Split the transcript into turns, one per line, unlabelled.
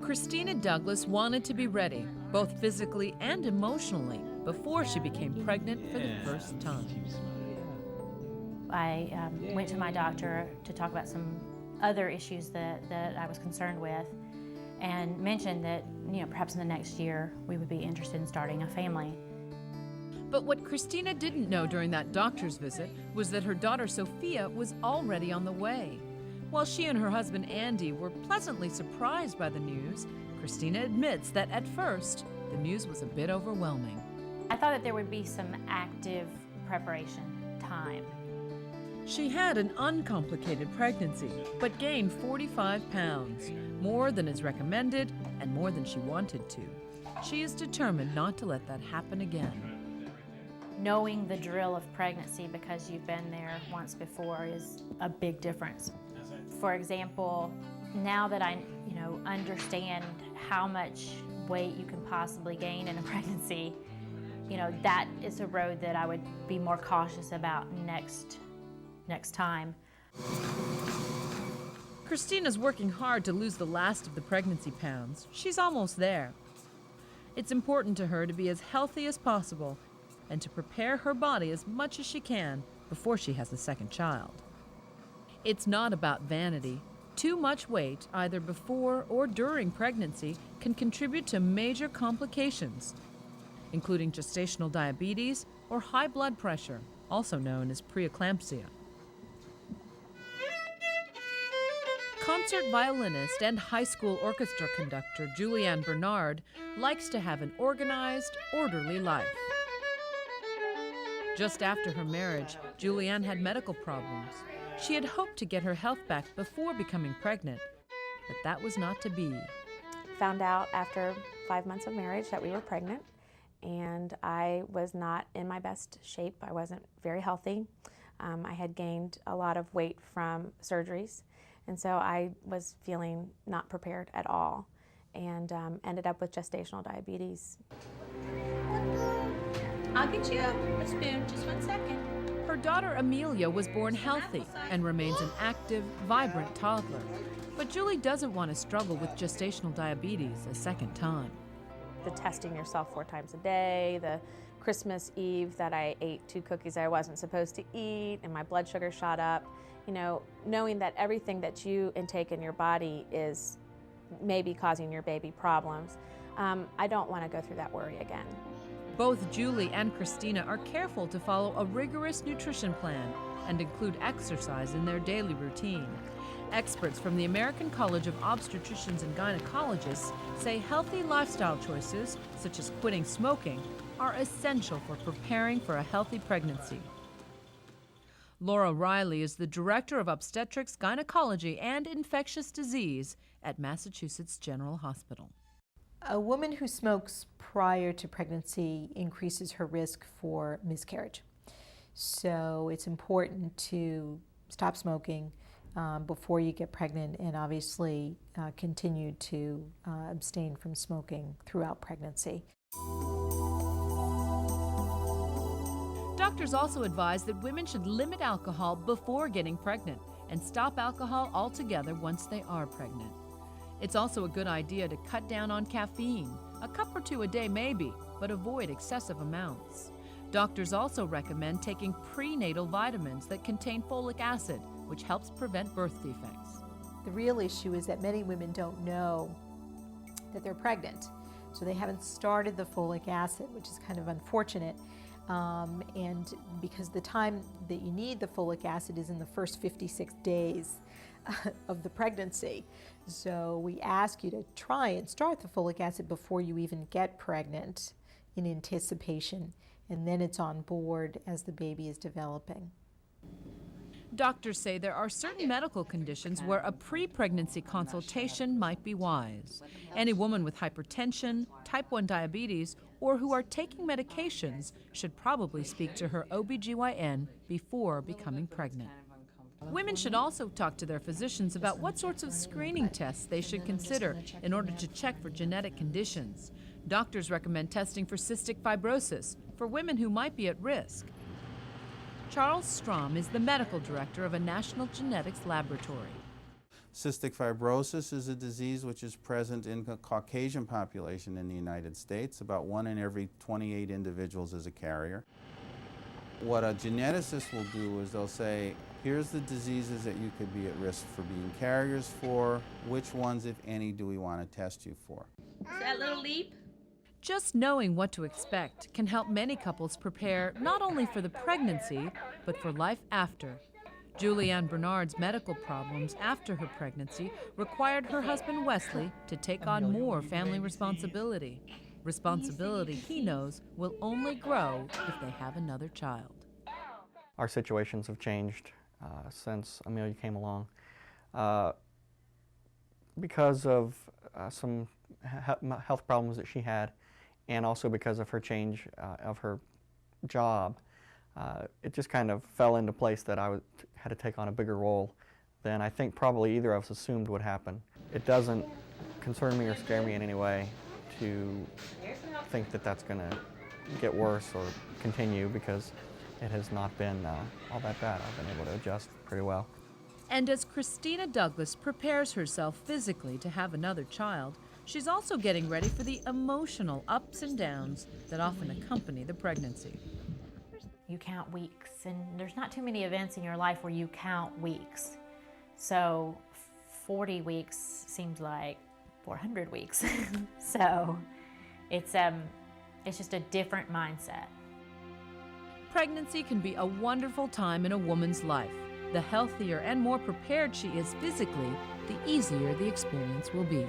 Christina Douglas wanted to be ready, both physically and emotionally, before she became pregnant for the first time.
I went to my doctor to talk about some other issues that I was concerned with, and mentioned that, perhaps in the next year we would be interested in starting a family.
But what Christina didn't know during that doctor's visit was that her daughter Sophia was already on the way. While she and her husband Andy were pleasantly surprised by the news, Christina admits that at first, the news was a bit overwhelming.
I thought that there would be some active preparation time.
She had an uncomplicated pregnancy, but gained 45 pounds, more than is recommended and more than she wanted to. She is determined not to let that happen again.
Knowing the drill of pregnancy because you've been there once before is a big difference. For example, now that I understand how much weight you can possibly gain in a pregnancy, that is a road that I would be more cautious about next time.
Christina's working hard to lose the last of the pregnancy pounds. She's almost there. It's important to her to be as healthy as possible and to prepare her body as much as she can before she has a second child. It's not about vanity. Too much weight, either before or during pregnancy, can contribute to major complications, including gestational diabetes or high blood pressure, also known as preeclampsia. Concert violinist and high school orchestra conductor Julianne Bernard likes to have an organized, orderly life. Just after her marriage, Julianne had medical problems. She had hoped to get her health back before becoming pregnant, but that was not to be.
Found out after 5 months of marriage that we were pregnant, and I was not in my best shape. I wasn't very healthy. I had gained a lot of weight from surgeries, and so I was feeling not prepared at all, and ended up with gestational diabetes.
I'll get you a spoon, just 1 second.
Her daughter Amelia was born healthy and remains an active, vibrant toddler. But Julie doesn't want to struggle with gestational diabetes a second time.
The testing yourself 4 times a day, the Christmas Eve that I ate 2 cookies I wasn't supposed to eat, and my blood sugar shot up. Knowing that everything that you intake in your body is maybe causing your baby problems, I don't want to go through that worry again.
Both Julie and Christina are careful to follow a rigorous nutrition plan and include exercise in their daily routine. Experts from the American College of Obstetricians and Gynecologists say healthy lifestyle choices, such as quitting smoking, are essential for preparing for a healthy pregnancy. Laura Riley is the Director of Obstetrics, Gynecology, and Infectious Disease at Massachusetts General Hospital.
A woman who smokes prior to pregnancy increases her risk for miscarriage. So it's important to stop smoking before you get pregnant, and obviously continue to abstain from smoking throughout pregnancy.
Doctors also advise that women should limit alcohol before getting pregnant and stop alcohol altogether once they are pregnant. It's also a good idea to cut down on caffeine, a cup or 2 a day maybe, but avoid excessive amounts. Doctors also recommend taking prenatal vitamins that contain folic acid, which helps prevent birth defects.
The real issue is that many women don't know that they're pregnant, so they haven't started the folic acid, which is kind of unfortunate. And because the time that you need the folic acid is in the first 56 days of the pregnancy. So we ask you to try and start the folic acid before you even get pregnant in anticipation, and then it's on board as the baby is developing.
Doctors say there are certain medical conditions where a pre-pregnancy consultation might be wise. Any woman with hypertension, type 1 diabetes, or who are taking medications should probably speak to her OBGYN before becoming pregnant. Women should also talk to their physicians about what sorts of screening tests they should consider in order to check for genetic conditions. Doctors recommend testing for cystic fibrosis for women who might be at risk. Charles Strom is the medical director of a national genetics laboratory.
Cystic fibrosis is a disease which is present in the Caucasian population in the United States. About 1 in every 28 individuals is a carrier. What a geneticist will do is they'll say, here's the diseases that you could be at risk for being carriers for. Which ones, if any, do we want to test you for?
Is that little leap?
Just knowing what to expect can help many couples prepare not only for the pregnancy, but for life after. Julianne Bernard's medical problems after her pregnancy required her husband Wesley to take on more family responsibility. Responsibility he knows will only grow if they have another child.
Our situations have changed since Amelia came along because of some health problems that she had, and also because of her change of her job. It just kind of fell into place that I had to take on a bigger role than I think probably either of us assumed would happen. It doesn't concern me or scare me in any way to think that that's going to get worse or continue, because it has not been all that bad. I've been able to adjust pretty well.
And as Christina Douglas prepares herself physically to have another child, she's also getting ready for the emotional ups and downs that often accompany the pregnancy.
You count weeks, and there's not too many events in your life where you count weeks. So 40 weeks seems like 400 weeks. So it's just a different mindset.
Pregnancy can be a wonderful time in a woman's life. The healthier and more prepared she is physically, the easier the experience will be.